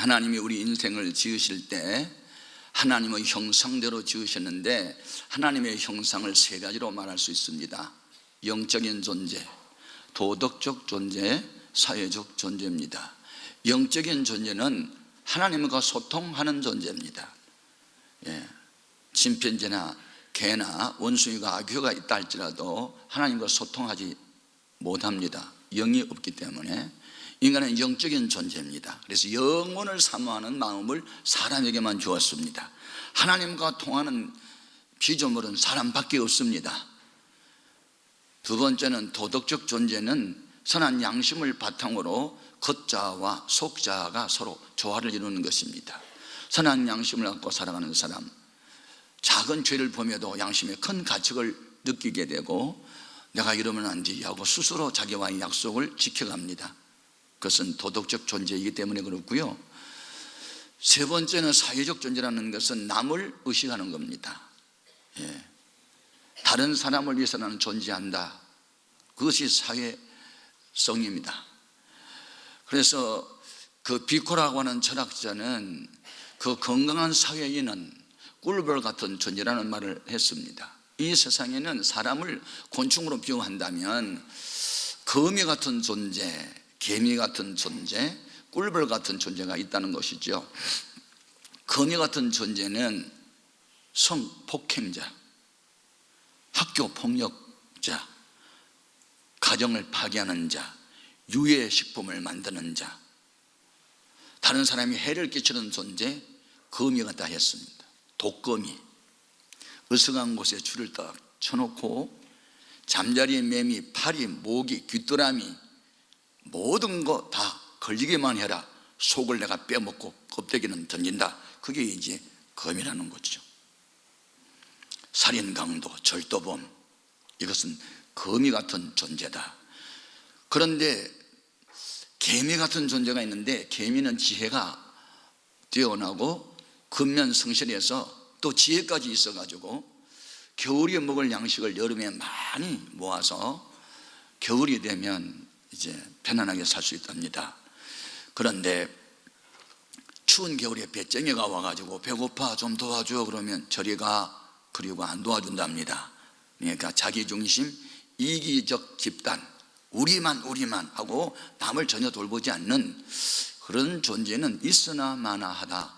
하나님이 우리 인생을 지으실 때 하나님의 형상대로 지으셨는데 하나님의 형상을 세 가지로 말할 수 있습니다. 영적인 존재, 도덕적 존재, 사회적 존재입니다. 영적인 존재는 하나님과 소통하는 존재입니다. 침팬지나 개나 원숭이가 악귀가 있다 할지라도 하나님과 소통하지 못합니다. 영이 없기 때문에. 인간은 영적인 존재입니다. 그래서 영혼을 사모하는 마음을 사람에게만 주었습니다. 하나님과 통하는 피조물은 사람밖에 없습니다. 두 번째는 도덕적 존재는 선한 양심을 바탕으로 겉자와 속자가 서로 조화를 이루는 것입니다. 선한 양심을 갖고 살아가는 사람, 작은 죄를 범해도 양심의 큰 가책을 느끼게 되고 내가 이러면 안 돼 하고 스스로 자기와의 약속을 지켜갑니다. 그것은 도덕적 존재이기 때문에 그렇고요. 세 번째는 사회적 존재라는 것은 남을 의식하는 겁니다. 다른 사람을 위해서 나는 존재한다. 그것이 사회성입니다. 그래서 그 비코라고 하는 철학자는 그 건강한 사회인은 꿀벌 같은 존재라는 말을 했습니다. 이 세상에는 사람을 곤충으로 비유한다면 거미 같은 존재, 개미 같은 존재, 꿀벌 같은 존재가 있다는 것이죠. 거미 같은 존재는 성폭행자, 학교폭력자, 가정을 파괴하는 자, 유해식품을 만드는 자, 다른 사람이 해를 끼치는 존재, 거미 같다 했습니다. 독거미, 어스간 곳에 줄을 딱 쳐놓고 잠자리의 매미, 파리, 모기, 귀뚜라미 모든 거 다 걸리게만 해라. 속을 내가 빼먹고 껍데기는 던진다. 그게 이제 거미라는 거죠. 살인, 강도, 절도범, 이것은 거미 같은 존재다. 그런데 개미 같은 존재가 있는데 개미는 지혜가 뛰어나고 근면성실해서 또 지혜까지 있어가지고 겨울에 먹을 양식을 여름에 많이 모아서 겨울이 되면 이제 편안하게 살 수 있답니다. 그런데 추운 겨울에 배짱이가 와가지고 배고파 좀 도와줘 그러면 저리 가. 그리고 안 도와준답니다. 그러니까 자기중심, 이기적 집단, 우리만 하고 남을 전혀 돌보지 않는 그런 존재는 있으나 마나하다.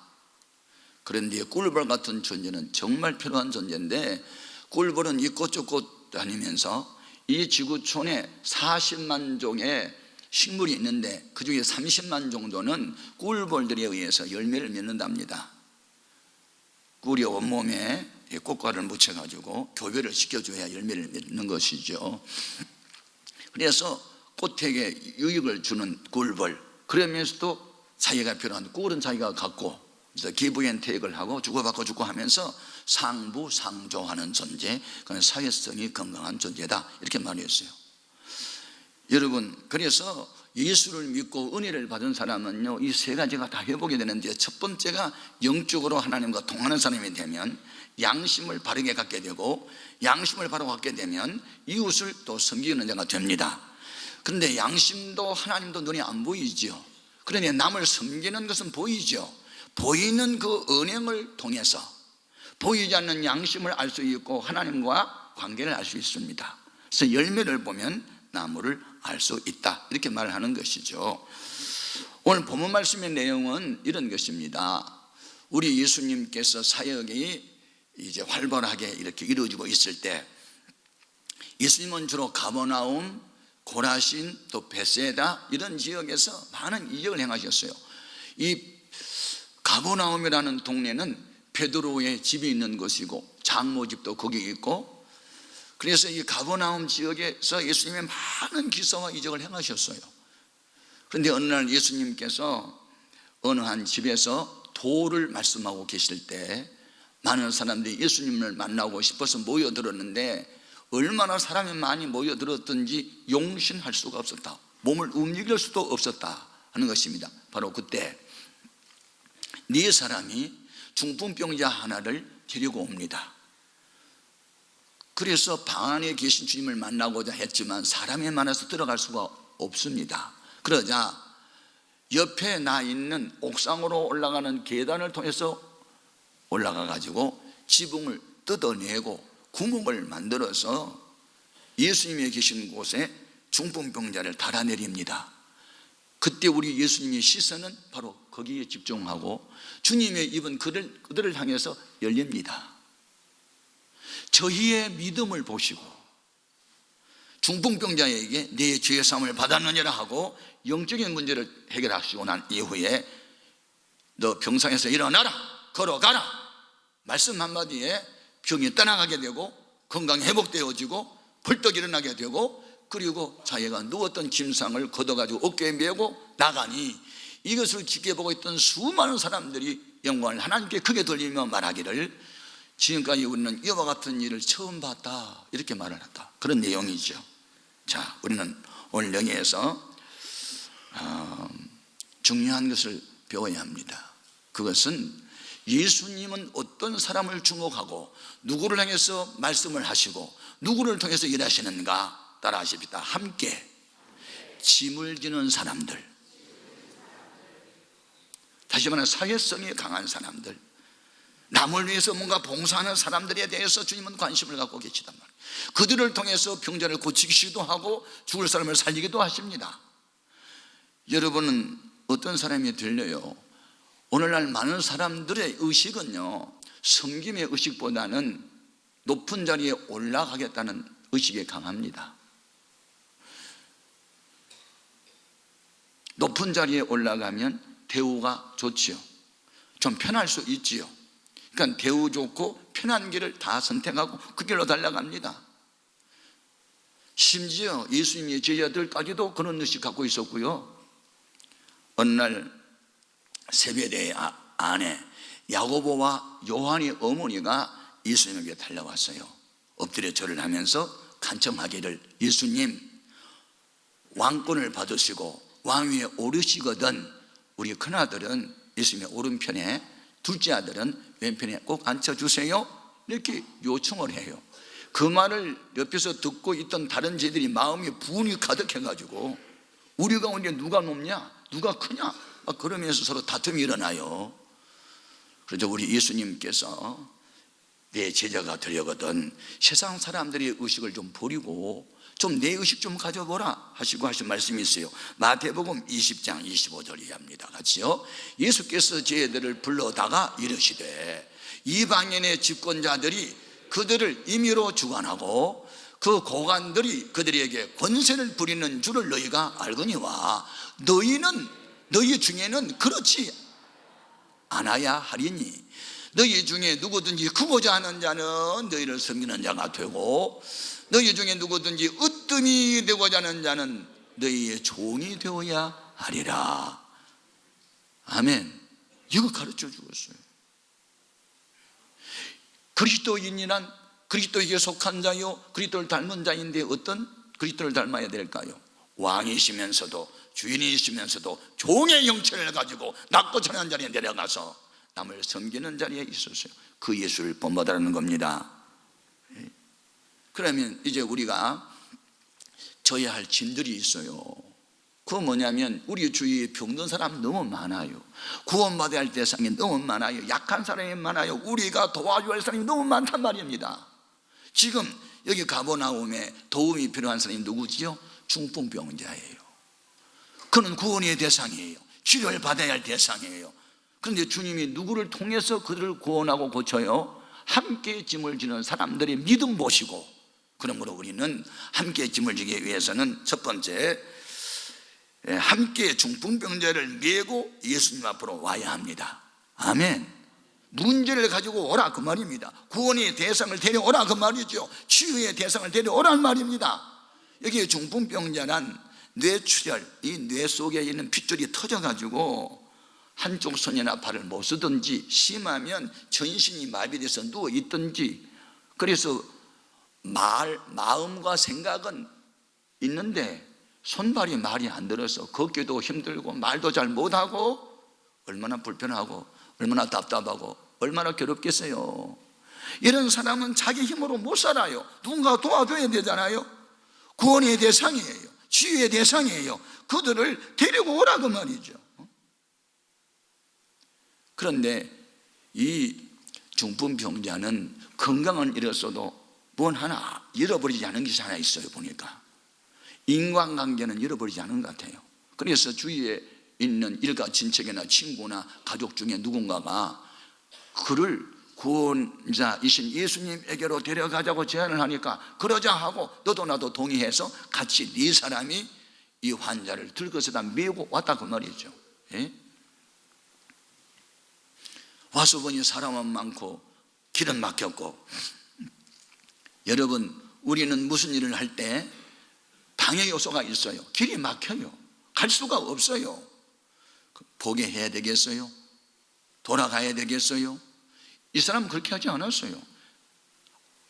그런데 꿀벌 같은 존재는 정말 필요한 존재인데 꿀벌은 이곳저곳 다니면서 이 지구촌에 40만 종의 식물이 있는데 그 중에 30만 정도는 꿀벌들에 의해서 열매를 맺는답니다. 꿀이 온몸에 꽃가루를 묻혀가지고 교배를 시켜줘야 열매를 맺는 것이죠. 그래서 꽃에게 유익을 주는 꿀벌, 그러면서도 자기가 필요한 꿀은 자기가 갖고 기브앤테이크를 하고 주고받고 주고 하면서 상부상조하는 존재, 그건 사회성이 건강한 존재다 이렇게 말했어요. 여러분, 그래서 예수를 믿고 은혜를 받은 사람은요 이 세 가지가 다 회복이 되는데 첫 번째가 영적으로 하나님과 통하는 사람이 되면 양심을 바르게 갖게 되고 양심을 바로 갖게 되면 이웃을 또 섬기는 자가 됩니다. 그런데 양심도 하나님도 눈에 안 보이죠. 그러니 남을 섬기는 것은 보이죠. 보이는 그 은행을 통해서 보이지 않는 양심을 알 수 있고 하나님과 관계를 알 수 있습니다. 그래서 열매를 보면 나무를 알 수 있다 이렇게 말을 하는 것이죠. 오늘 본문 말씀의 내용은 이런 것입니다. 우리 예수님께서 사역이 이제 활발하게 이렇게 이루어지고 있을 때 예수님은 주로 가버나움, 고라신, 또 베세다 이런 지역에서 많은 이적을 행하셨어요. 이 가버나움이라는 동네는 베드로의 집이 있는 곳이고 장모 집도 거기 있고 그래서 이 가버나움 지역에서 예수님의 많은 기사와 이적을 행하셨어요. 그런데 어느 날 예수님께서 어느 한 집에서 도를 말씀하고 계실 때 많은 사람들이 예수님을 만나고 싶어서 모여들었는데 얼마나 사람이 많이 모여들었든지 용신할 수가 없었다. 몸을 움직일 수도 없었다 하는 것입니다. 바로 그때 네 사람이 중풍병자 하나를 데리고 옵니다. 그래서 방 안에 계신 주님을 만나고자 했지만 사람이 많아서 들어갈 수가 없습니다. 그러자 옆에 나 있는 옥상으로 올라가는 계단을 통해서 올라가 가지고 지붕을 뜯어내고 구멍을 만들어서 예수님이 계신 곳에 중풍병자를 달아내립니다. 그때 우리 예수님의 시선은 바로 거기에 집중하고 주님의 입은 그들을 향해서 열립니다. 저희의 믿음을 보시고 중풍병자에게 내 죄의 사함을 받았느니라 하고 영적인 문제를 해결하시고 난 이후에 너 병상에서 일어나라, 걸어가라 말씀 한마디에 병이 떠나가게 되고 건강이 회복되어지고 벌떡 일어나게 되고, 그리고 자기가 누웠던 짐상을 걷어가지고 어깨에 메고 나가니 이것을 지켜보고 있던 수많은 사람들이 영광을 하나님께 크게 돌리며 말하기를 지금까지 우리는 이와 같은 일을 처음 봤다, 이렇게 말을 했다. 그런 내용이죠. 자, 우리는 오늘 여기에서 중요한 것을 배워야 합니다. 그것은 예수님은 어떤 사람을 주목하고 누구를 향해서 말씀을 하시고 누구를 통해서 일하시는가 따라 하십시다. 함께 짐을 지는 사람들, 다시 말하면 사회성이 강한 사람들, 남을 위해서 뭔가 봉사하는 사람들에 대해서 주님은 관심을 갖고 계시단 말이에요. 그들을 통해서 병자를 고치기도 하고 죽을 사람을 살리기도 하십니다. 여러분은 어떤 사람이 들려요? 오늘날 많은 사람들의 의식은요, 섬김의 의식보다는 높은 자리에 올라가겠다는 의식이 강합니다. 높은 자리에 올라가면 대우가 좋지요. 좀 편할 수 있지요. 그러니까 대우 좋고 편한 길을 다 선택하고 그 길로 달려갑니다. 심지어 예수님의 제자들까지도 그런 의식 갖고 있었고요. 어느 날 세베대의 아내 야고보와 요한의 어머니가 예수님에게 달려왔어요. 엎드려 절을 하면서 간청하기를, 예수님 왕권을 받으시고 왕위에 오르시거든 우리 큰아들은 예수님의 오른편에, 둘째 아들은 왼편에 꼭 앉혀주세요, 이렇게 요청을 해요. 그 말을 옆에서 듣고 있던 다른 제들이 마음이 분이 가득해가지고 우리 가운데 누가 높냐, 누가 크냐 그러면서 서로 다툼이 일어나요. 그래서 우리 예수님께서 내 제자가 되려거든 세상 사람들의 의식을 좀 버리고 좀 내 의식 좀 가져보라 하시고 하신 말씀이 있어요. 마태복음 20장 25절 이해합니다. 같이요. 예수께서 제자들을 불러다가 이르시되 이방인의 집권자들이 그들을 임의로 주관하고 그 고관들이 그들에게 권세를 부리는 줄을 너희가 알거니와 너희 중에는 그렇지 않아야 하리니 너희 중에 누구든지 크고자 하는 자는 너희를 섬기는 자가 되고 너희 중에 누구든지 으뜸이 되고자 하는 자는 너희의 종이 되어야 하리라. 아멘. 이거 가르쳐 주었어요. 그리스도인이란 그리스도에게 속한 자요, 그리스도를 닮은 자인데 어떤 그리스도를 닮아야 될까요? 왕이시면서도 주인이시면서도 종의 형체를 가지고 낮고 천한 자리에 내려가서 남을 섬기는 자리에 있었어요. 그 예수를 본받으라는 겁니다. 그러면 이제 우리가 져야 할 짐들이 있어요. 그거 뭐냐면 우리 주위에 병든 사람 너무 많아요. 구원받아야 할 대상이 너무 많아요. 약한 사람이 많아요. 우리가 도와줘야 할 사람이 너무 많단 말입니다. 지금 여기 가버나움에 도움이 필요한 사람이 누구지요? 중풍병자예요. 그는 구원의 대상이에요. 치료를 받아야 할 대상이에요. 그런데 주님이 누구를 통해서 그들을 구원하고 고쳐요? 함께 짐을 지는 사람들의 믿음 보시고, 그러므로 우리는 함께 짐을 지기 위해서는 첫 번째, 함께 중풍병자를 메고 예수님 앞으로 와야 합니다. 아멘. 문제를 가지고 오라 그 말입니다. 구원의 대상을 데려오라 그 말이죠. 치유의 대상을 데려오란 말입니다. 여기에 중풍병자란 뇌출혈, 이 뇌 속에 있는 핏줄이 터져가지고 한쪽 손이나 발을 못 쓰든지 심하면 전신이 마비돼서 누워있든지, 그래서 마음과 생각은 있는데 손발이 말이 안 들어서 걷기도 힘들고 말도 잘 못하고 얼마나 불편하고 얼마나 답답하고 얼마나 괴롭겠어요. 이런 사람은 자기 힘으로 못 살아요. 누군가 도와줘야 되잖아요. 구원의 대상이에요. 치유의 대상이에요. 그들을 데리고 오라 그 말이죠. 그런데 이 중풍병자는 건강은 잃었어도 뭔 하나 잃어버리지 않은 것이 하나 있어요. 보니까 인간관계는 잃어버리지 않은 것 같아요. 그래서 주위에 있는 일가 친척이나 친구나 가족 중에 누군가가 그를 구원자이신 예수님에게로 데려가자고 제안을 하니까 그러자 하고 너도 나도 동의해서 같이 네 사람이 이 환자를 들것에다 메고 왔다 그 말이죠. 예? 와서 보니 사람은 많고 길은 막혔고, 여러분 우리는 무슨 일을 할 때 방해 요소가 있어요. 길이 막혀요. 갈 수가 없어요. 포기해야 되겠어요? 돌아가야 되겠어요? 이 사람은 그렇게 하지 않았어요.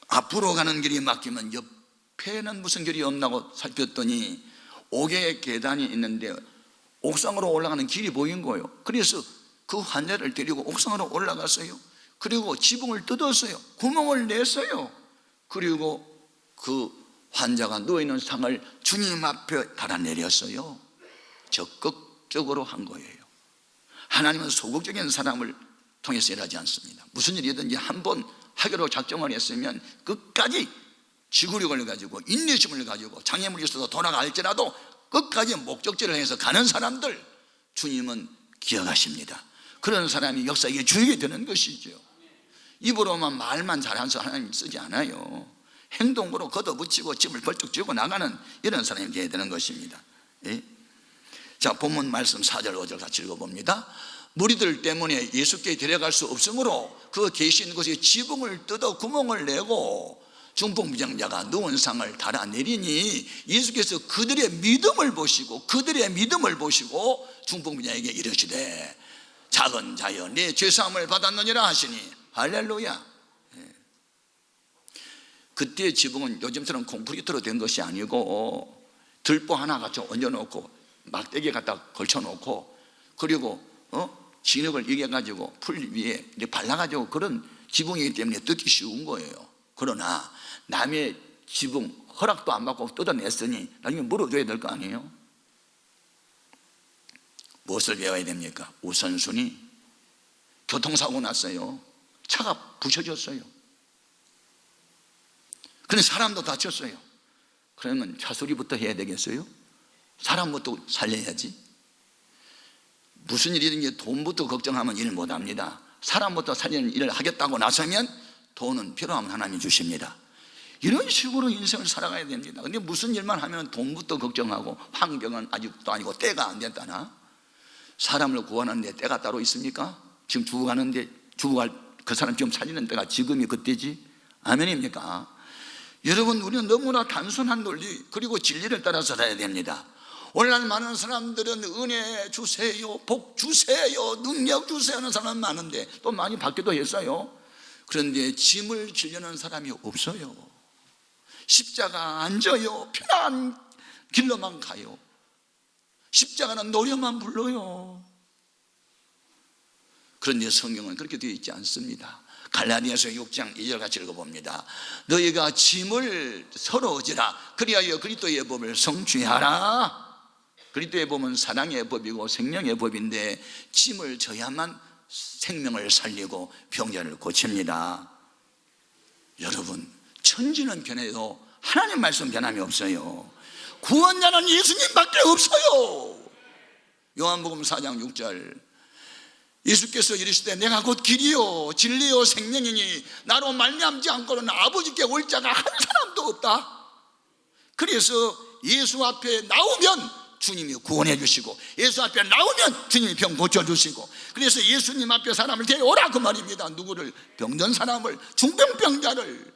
앞으로 가는 길이 막히면 옆에는 무슨 길이 없나고 살폈더니 옥의 계단이 있는데 옥상으로 올라가는 길이 보인 거예요. 그래서 그 환자를 데리고 옥상으로 올라갔어요. 그리고 지붕을 뜯었어요. 구멍을 냈어요. 그리고 그 환자가 누워있는 상을 주님 앞에 달아내렸어요. 적극적으로 한 거예요. 하나님은 소극적인 사람을 통해서 일하지 않습니다. 무슨 일이든지 한번 하기로 작정을 했으면 끝까지 지구력을 가지고 인내심을 가지고 장애물이 있어도 돌아갈지라도 끝까지 목적지를 해서 가는 사람들 주님은 기억하십니다. 그런 사람이 역사에 주역이 되는 것이죠. 입으로만 말만 잘해서 하나님 쓰지 않아요. 행동으로 걷어붙이고 짐을 벌쩍 쥐고 나가는 이런 사람이 되어야 되는 것입니다. 예? 자, 본문 말씀 4절 5절 같이 읽어봅니다. 무리들 때문에 예수께 데려갈 수 없으므로 그 계신 곳에 지붕을 뜯어 구멍을 내고 중풍병자가 누운 상을 달아내리니 예수께서 그들의 믿음을 보시고 중풍병자에게 이르시되 작은 자여 내 죄사함을 받았느니라 하시니 할렐루야. 그때의 지붕은 요즘처럼 콘크리트로 된 것이 아니고 들보 하나 갖다 얹어놓고 막대기 갖다 걸쳐놓고 그리고 진흙을 이겨가지고 풀 위에 발라가지고 그런 지붕이기 때문에 뜯기 쉬운 거예요. 그러나 남의 지붕 허락도 안 받고 뜯어냈으니 나중에 물어줘야 될 거 아니에요. 무엇을 배워야 됩니까? 우선순위. 교통사고 났어요. 차가 부셔졌어요. 그런데 사람도 다쳤어요. 그러면 차수리부터 해야 되겠어요? 사람부터 살려야지. 무슨 일이든지 돈부터 걱정하면 일 못합니다. 사람부터 살리는 일을 하겠다고 나서면 돈은 필요하면 하나님이 주십니다. 이런 식으로 인생을 살아가야 됩니다. 근데 무슨 일만 하면 돈부터 걱정하고 환경은 아직도 아니고 때가 안 됐다나? 사람을 구하는데 때가 따로 있습니까? 지금 죽어가는데 죽어갈 그 사람 지금 살리는 때가 지금이 그때지? 아멘입니까? 여러분, 우리는 너무나 단순한 논리 그리고 진리를 따라서 살아야 됩니다. 오늘날 많은 사람들은 은혜 주세요, 복 주세요, 능력 주세요 하는 사람은 많은데 또 많이 받기도 했어요. 그런데 짐을 지려는 사람이 없어요. 십자가 안 져요. 편한 길로만 가요. 십자가는 노래만 불러요. 그런데 성경은 그렇게 되어 있지 않습니다. 갈라디아서 6장 2절 같이 읽어봅니다. 너희가 짐을 서로 지라 그리하여 그리스도의 법을 성취하라. 그리스도의 법은 사랑의 법이고 생명의 법인데 짐을 져야만 생명을 살리고 병자를 고칩니다. 여러분, 천지는 변해도 하나님 말씀 변함이 없어요. 구원자는 예수님밖에 없어요. 요한복음 4장 6절 예수께서 이르시되 내가 곧 길이요 진리요 생명이니 나로 말미암지 않고는 아버지께 올 자가 한 사람도 없다. 그래서 예수 앞에 나오면 주님이 구원해 주시고 예수 앞에 나오면 주님이 병 고쳐주시고 그래서 예수님 앞에 사람을 데려오라 그 말입니다. 누구를? 병든 사람을, 중풍병자를.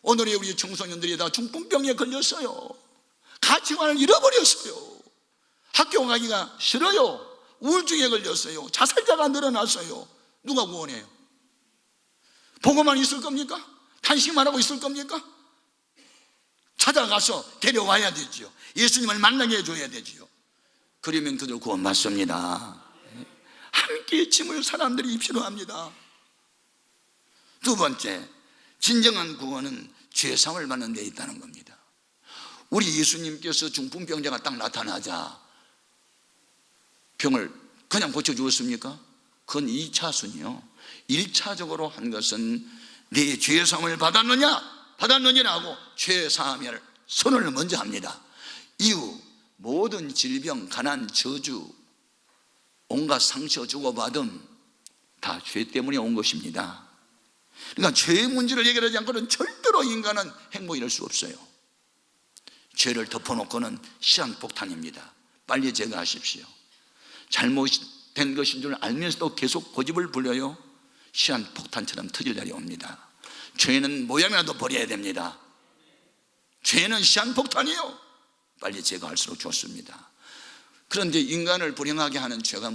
오늘의 우리 청소년들이 다 중풍병에 걸렸어요. 가치관을 잃어버렸어요. 학교 가기가 싫어요. 우울증에 걸렸어요. 자살자가 늘어났어요. 누가 구원해요? 보고만 있을 겁니까? 탄식만 하고 있을 겁니까? 찾아가서 데려와야 되지요. 예수님을 만나게 해줘야 되지요. 그러면 그들 구원받습니다. 함께 짐을 사람들이 필요합니다. 두 번째, 진정한 구원은 죄사함을 받는 데 있다는 겁니다. 우리 예수님께서 중풍병자가 딱 나타나자 병을 그냥 고쳐주었습니까? 그건 2차순이요 1차적으로 한 것은 네 죄사함을 받았느냐라고 죄사함을 선언을 먼저 합니다. 이후 모든 질병, 가난, 저주, 온갖 상처 주고받음 다 죄 때문에 온 것입니다. 그러니까 죄의 문제를 해결하지 않고는 절대로 인간은 행복이 될 수 없어요. 죄를 덮어놓고는 시한폭탄입니다. 빨리 제거하십시오. 잘못된 것인 줄 알면서도 계속 고집을 부려요. 시한폭탄처럼 터질 날이 옵니다. 죄는 모양이라도 버려야 됩니다. 죄는 시한폭탄이에요. 빨리 제거할수록 좋습니다. 그런데 인간을 불행하게 하는 죄가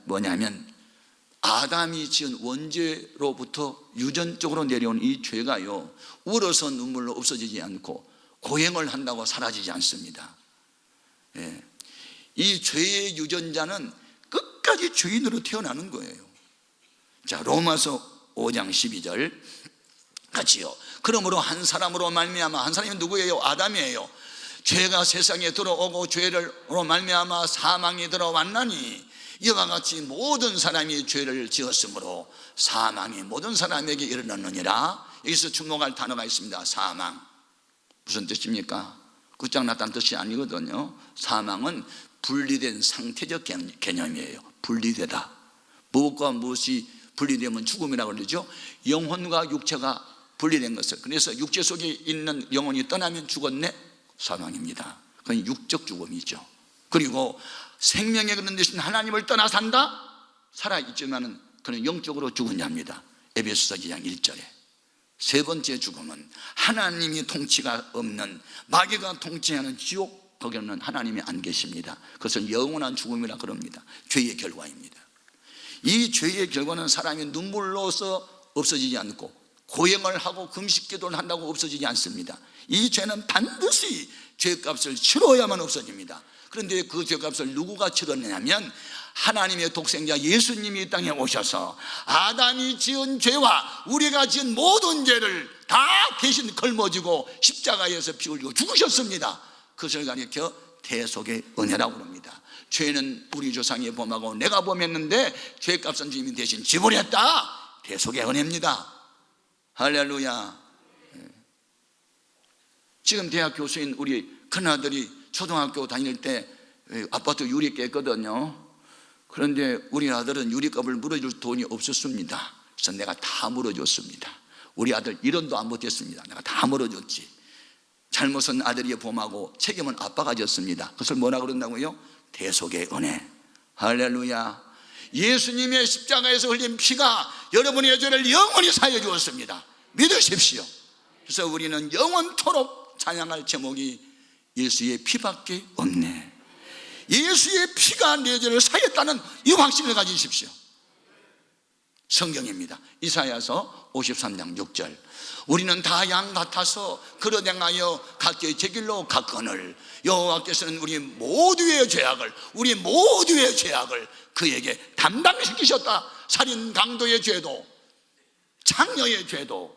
뭐냐면 아담이 지은 원죄로부터 유전적으로 내려온 이 죄가요 울어서 눈물로 없어지지 않고 고행을 한다고 사라지지 않습니다. 이 죄의 유전자는 끝까지 죄인으로 태어나는 거예요. 자, 로마서 5장 12절 같이요. 그러므로 한 사람으로 말미암아, 한 사람이 누구예요? 아담이에요. 죄가 세상에 들어오고 죄로 말미암아 사망이 들어왔나니 이와 같이 모든 사람이 죄를 지었으므로 사망이 모든 사람에게 이르렀느니라. 여기서 주목할 단어가 있습니다. 사망. 무슨 뜻입니까? 끝장났다는 뜻이 아니거든요. 사망은 분리된 상태적 개념이에요. 분리되다. 무엇과 무엇이 분리되면 죽음이라고 그러죠. 영혼과 육체가 분리된 것을, 그래서 육체 속에 있는 영혼이 떠나면 죽었네? 사망입니다. 그건 육적 죽음이죠. 그리고 생명의 그런 대신 하나님을 떠나 산다? 살아있지만은 그는 영적으로 죽은 자입니다. 에베소서 2장 1절에 세 번째 죽음은 하나님이 통치가 없는 마귀가 통치하는 지옥, 거기는 하나님이 안 계십니다. 그것은 영원한 죽음이라 그럽니다. 죄의 결과입니다. 이 죄의 결과는 사람이 눈물로서 없어지지 않고 고행을 하고 금식기도를 한다고 없어지지 않습니다. 이 죄는 반드시 죄값을 치러야만 없어집니다. 그런데 그 죄값을 누구가 치렀느냐면 하나님의 독생자 예수님이 이 땅에 오셔서 아담이 지은 죄와 우리가 지은 모든 죄를 다 대신 걸머지고 십자가에서 피 흘리고 죽으셨습니다. 그것을 가리켜 대속의 은혜라고 합니다. 죄는 우리 조상이 범하고 내가 범했는데 죄값은 주님이 대신 지불했다. 대속의 은혜입니다. 할렐루야. 지금 대학 교수인 우리 큰아들이 초등학교 다닐 때 아파트 유리 깼거든요. 그런데 우리 아들은 유리값을 물어줄 돈이 없었습니다. 그래서 내가 다 물어줬습니다. 우리 아들 1원도 안 못했습니다. 내가 다 물어줬지. 잘못은 아들이 범하고 책임은 아빠가 졌습니다. 그것을 뭐라 그런다고요? 대속의 은혜. 할렐루야. 예수님의 십자가에서 흘린 피가 여러분의 죄를 영원히 사해 주었습니다. 믿으십시오. 그래서 우리는 영원토록 찬양할 제목이 예수의 피밖에 없네. 예수의 피가 내 죄를 사했다는 이 확신을 가지십시오. 성경입니다. 이사야서 53장 6절 우리는 다 양 같아서 그릇 행하여 각기 제 길로 갔거늘 여호와께서는 우리 모두의 죄악을 그에게 담당시키셨다. 살인 강도의 죄도, 창녀의 죄도,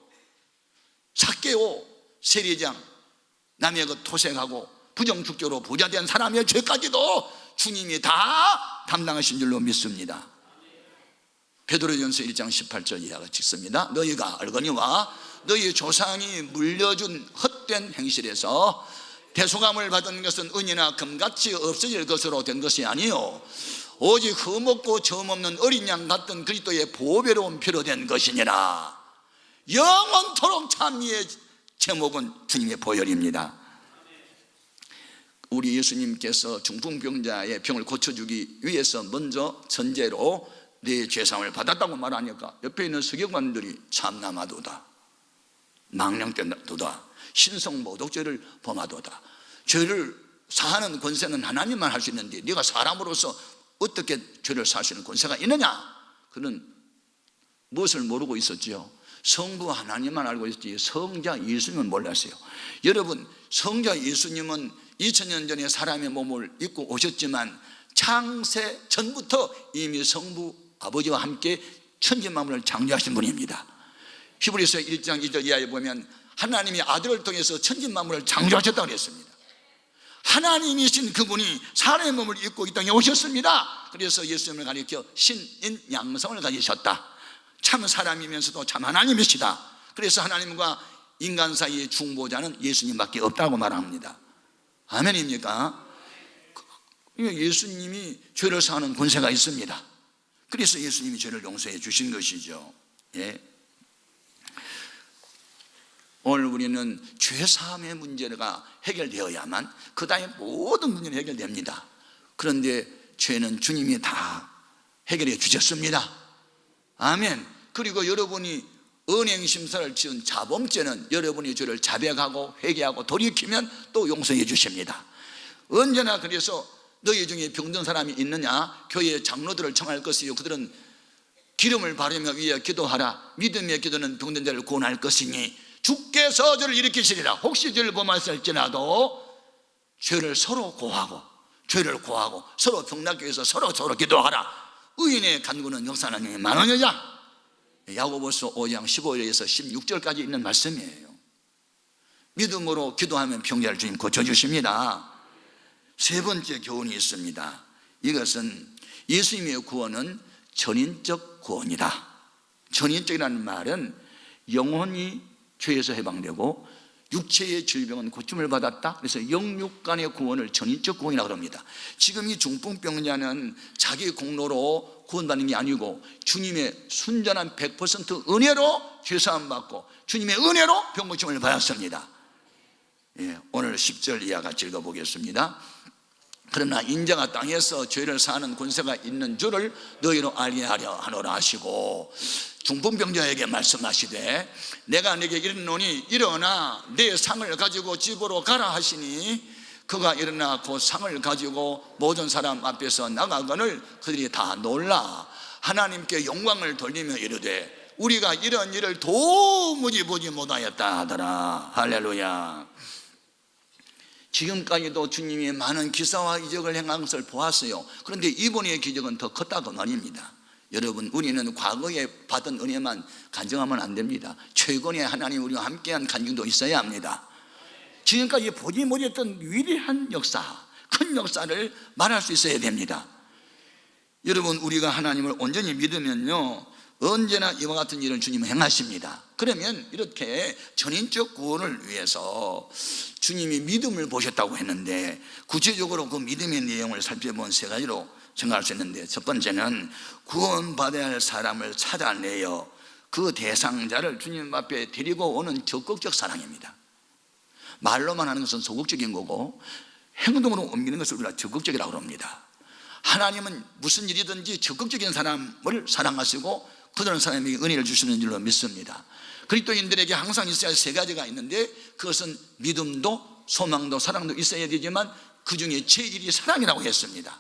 삭개오, 세리장, 남의 것 토색하고 부정축조로 부자된 사람의 죄까지도 주님이 다 담당하신 줄로 믿습니다. 베드로전서 1장 18절 이하가 찍습니다. 너희가 알거니와 너희 조상이 물려준 헛된 행실에서 대속함을 받은 것은 은이나 금같이 없어질 것으로 된 것이 아니요 오직 흠없고 점없는 어린 양 같은 그리스도의 보배로운 피로 된 것이니라. 영원토록 찬미의 제목은 주님의 보혈입니다. 우리 예수님께서 중풍병자의 병을 고쳐주기 위해서 먼저 전제로 내 죄사함을 받았다고 말하니까 옆에 있는 서기관들이 참나마도다, 망령되도다, 신성모독죄를 범하도다. 죄를 사하는 권세는 하나님만 할 수 있는데 네가 사람으로서 어떻게 죄를 사할 수 있는 권세가 있느냐? 그는 무엇을 모르고 있었지요? 성부 하나님만 알고 있었지 성자 예수님은 몰랐어요. 여러분, 성자 예수님은 2000년 전에 사람의 몸을 입고 오셨지만 창세 전부터 이미 성부 아버지와 함께 천지만물을 창조하신 분입니다. 히브리서 1장 2절 이하에 보면 하나님이 아들을 통해서 천지만물을 창조하셨다고 그랬습니다. 하나님이신 그분이 사람의 몸을 입고 이 땅에 오셨습니다. 그래서 예수님을 가리켜 신인 양성을 가지셨다. 참 사람이면서도 참 하나님이시다. 그래서 하나님과 인간 사이의 중보자는 예수님밖에 없다고 말합니다. 아멘입니까? 예수님이 죄를 사하는 권세가 있습니다. 그래서 예수님이 죄를 용서해 주신 것이죠. 예. 오늘 우리는 죄사함의 문제가 해결되어야만 그 다음에 모든 문제는 해결됩니다. 그런데 죄는 주님이 다 해결해 주셨습니다. 아멘. 그리고 여러분이 은행심사를 지은 자범죄는 여러분이 죄를 자백하고 회개하고 돌이키면 또 용서해 주십니다. 언제나 그래서 너희 중에 병든 사람이 있느냐? 교회 장로들을 청할 것이요 그들은 기름을 바르며 위에 기도하라. 믿음의 기도는 병든 자를 구원할 것이니 주께서 저를 일으키시리라. 혹시 죄를 범하였을지라도 죄를 서로 고하고 서로 병낫기 위해서 서로 기도하라. 의인의 간구는 역사하나님이 많으느냐? 야고보서 5장 15절에서 16절까지 있는 말씀이에요. 믿음으로 기도하면 병자를 주님 고쳐주십니다. 세 번째 교훈이 있습니다. 이것은 예수님의 구원은 전인적 구원이다. 전인적이라는 말은 영혼이 죄에서 해방되고 육체의 질병은 고침을 받았다. 그래서 영육 간의 구원을 전인적 구원이라고 합니다. 지금 이 중풍병자는 자기 공로로 구원받는 게 아니고 주님의 순전한 100% 은혜로 죄사함 받고 주님의 은혜로 병 고침을 받았습니다. 예, 오늘 10절 이하 같이 읽어보겠습니다. 그러나 인자가 땅에서 죄를 사하는 권세가 있는 줄을 너희로 알게 하려 하노라 하시고 중풍병자에게 말씀하시되 내가 네게 이르노니 일어나 내 상을 가지고 집으로 가라 하시니 그가 일어나 그 상을 가지고 모든 사람 앞에서 나가거늘 그들이 다 놀라 하나님께 영광을 돌리며 이르되 우리가 이런 일을 도무지 보지 못하였다 하더라. 할렐루야. 지금까지도 주님이 많은 기사와 이적을 행한 것을 보았어요. 그런데 이번의 기적은 더 컸다고 말입니다. 여러분, 우리는 과거에 받은 은혜만 간증하면 안 됩니다. 최근에 하나님 우리와 함께한 간증도 있어야 합니다. 지금까지 보지 못했던 위대한 역사, 큰 역사를 말할 수 있어야 됩니다. 여러분, 우리가 하나님을 온전히 믿으면요 언제나 이와 같은 일을 주님은 행하십니다. 그러면 이렇게 전인적 구원을 위해서 주님이 믿음을 보셨다고 했는데 구체적으로 그 믿음의 내용을 살펴본 세 가지로 생각할 수 있는데, 첫 번째는 구원받아야 할 사람을 찾아내어 그 대상자를 주님 앞에 데리고 오는 적극적 사랑입니다. 말로만 하는 것은 소극적인 거고 행동으로 옮기는 것을 우리가 적극적이라고 합니다. 하나님은 무슨 일이든지 적극적인 사람을 사랑하시고 그런 사람에게 은혜를 주시는 줄로 믿습니다. 그리스도인들에게 항상 있어야 할 세 가지가 있는데 그것은 믿음도 소망도 사랑도 있어야 되지만 그 중에 제일이 사랑이라고 했습니다.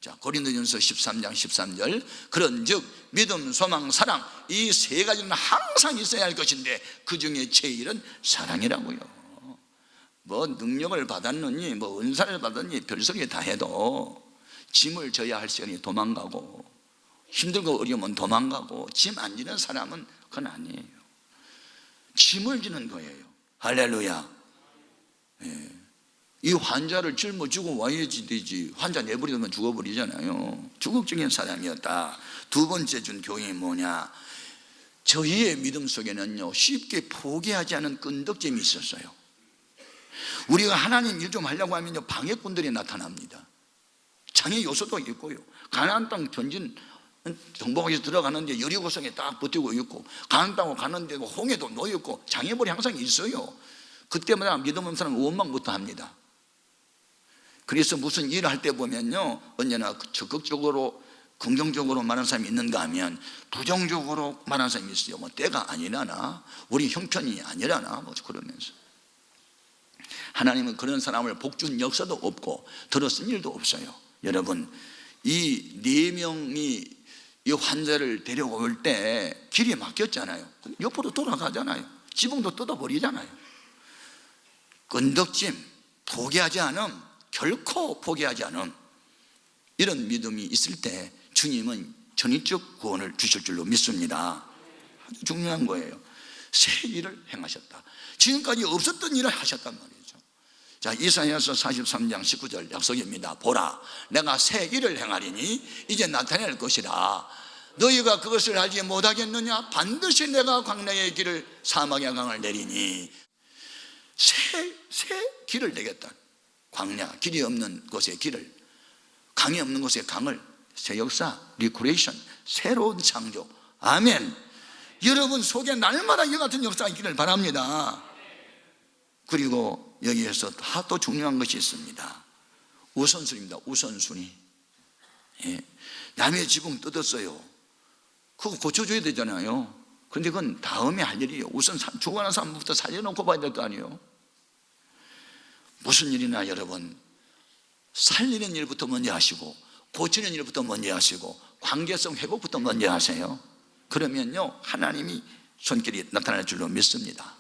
자, 고린도전서 13장 13절 그런즉 믿음, 소망, 사랑 이 세 가지는 항상 있어야 할 것인데 그 중에 제일은 사랑이라고요. 뭐 능력을 받았느니 뭐 은사를 받았니 별소리 다 해도 짐을 져야 할 시간이 도망가고 힘들고 어려우면 도망가고 짐 안 지는 사람은 그건 아니에요. 짐을 지는 거예요. 할렐루야. 예. 이 환자를 짊어지고 와야지 되지 환자 내버리면 죽어버리잖아요. 적극적인 사람이었다. 두 번째 준 교훈이 뭐냐, 저희의 믿음 속에는요 쉽게 포기하지 않은 끈덕짐이 있었어요. 우리가 하나님 일 좀 하려고 하면요 방해꾼들이 나타납니다. 장애 요소도 있고요. 가나안 땅 전진 정복에서 들어가는데 여리고성에 딱 버티고 있고 가나안 땅으로 가는데 홍해도 놓였고 장애물이 항상 있어요. 그때마다 믿음 없는 사람은 원망부터 합니다. 그래서 무슨 일을 할 때 보면요 언제나 적극적으로 긍정적으로 말하는 사람이 있는가 하면 부정적으로 말하는 사람이 있어요. 뭐 때가 아니라나 우리 형편이 아니라나 뭐 그러면서 하나님은 그런 사람을 복준 역사도 없고 들어쓴 일도 없어요. 여러분, 이 네 명이 이 환자를 데려올 때 길이 막혔잖아요. 옆으로 돌아가잖아요. 지붕도 뜯어버리잖아요. 끈덕짐, 포기하지 않음, 결코 포기하지 않음, 이런 믿음이 있을 때 주님은 전인적 구원을 주실 줄로 믿습니다. 아주 중요한 거예요. 새 일을 행하셨다. 지금까지 없었던 일을 하셨단 말이죠. 자, 이사야서 43장 19절 약속입니다. 보라, 내가 새 일을 행하리니 이제 나타낼 것이라. 너희가 그것을 알지 못하겠느냐? 반드시 내가 광야의 길을 사막의 강을 내리니. 새 길을 내겠다. 광야, 길이 없는 곳의 길을, 강이 없는 곳의 강을, 새 역사, 리크레이션, 새로운 창조. 아멘. 여러분 속에 날마다 이와 같은 역사가 있기를 바랍니다. 그리고 여기에서 또 중요한 것이 있습니다. 우선순위입니다. 우선순위. 예. 남의 지붕 뜯었어요. 그거 고쳐줘야 되잖아요. 그런데 그건 다음에 할 일이에요. 우선 죽어가는 사람부터 살려놓고 봐야 될 거 아니에요. 무슨 일이나 여러분, 살리는 일부터 먼저 하시고, 고치는 일부터 먼저 하시고, 관계성 회복부터 먼저 하세요. 그러면요, 하나님이 손길이 나타날 줄로 믿습니다.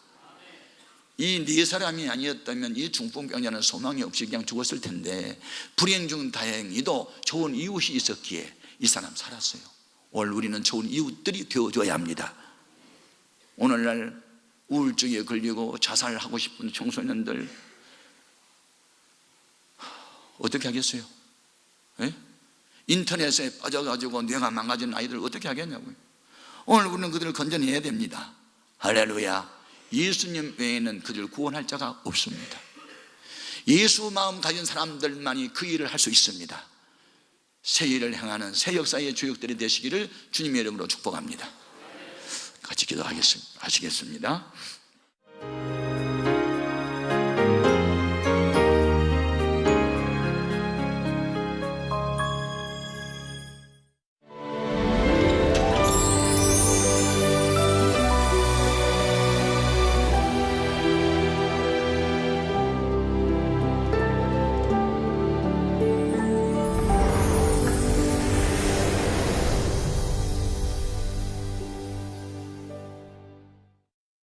이 네 사람이 아니었다면 이 중풍병자는 소망이 없이 그냥 죽었을 텐데, 불행 중 다행히도 좋은 이웃이 있었기에 이 사람 살았어요. 오늘 우리는 좋은 이웃들이 되어줘야 합니다. 오늘날 우울증에 걸리고 자살하고 싶은 청소년들 어떻게 하겠어요? 예? 인터넷에 빠져가지고 뇌가 망가진 아이들 어떻게 하겠냐고요. 오늘 우리는 그들을 건져내야 됩니다. 할렐루야. 예수님 외에는 그들을 구원할 자가 없습니다. 예수 마음 가진 사람들만이 그 일을 할 수 있습니다. 새 일을 행하는 새 역사의 주역들이 되시기를 주님의 이름으로 축복합니다. 같이 기도하시겠습니다.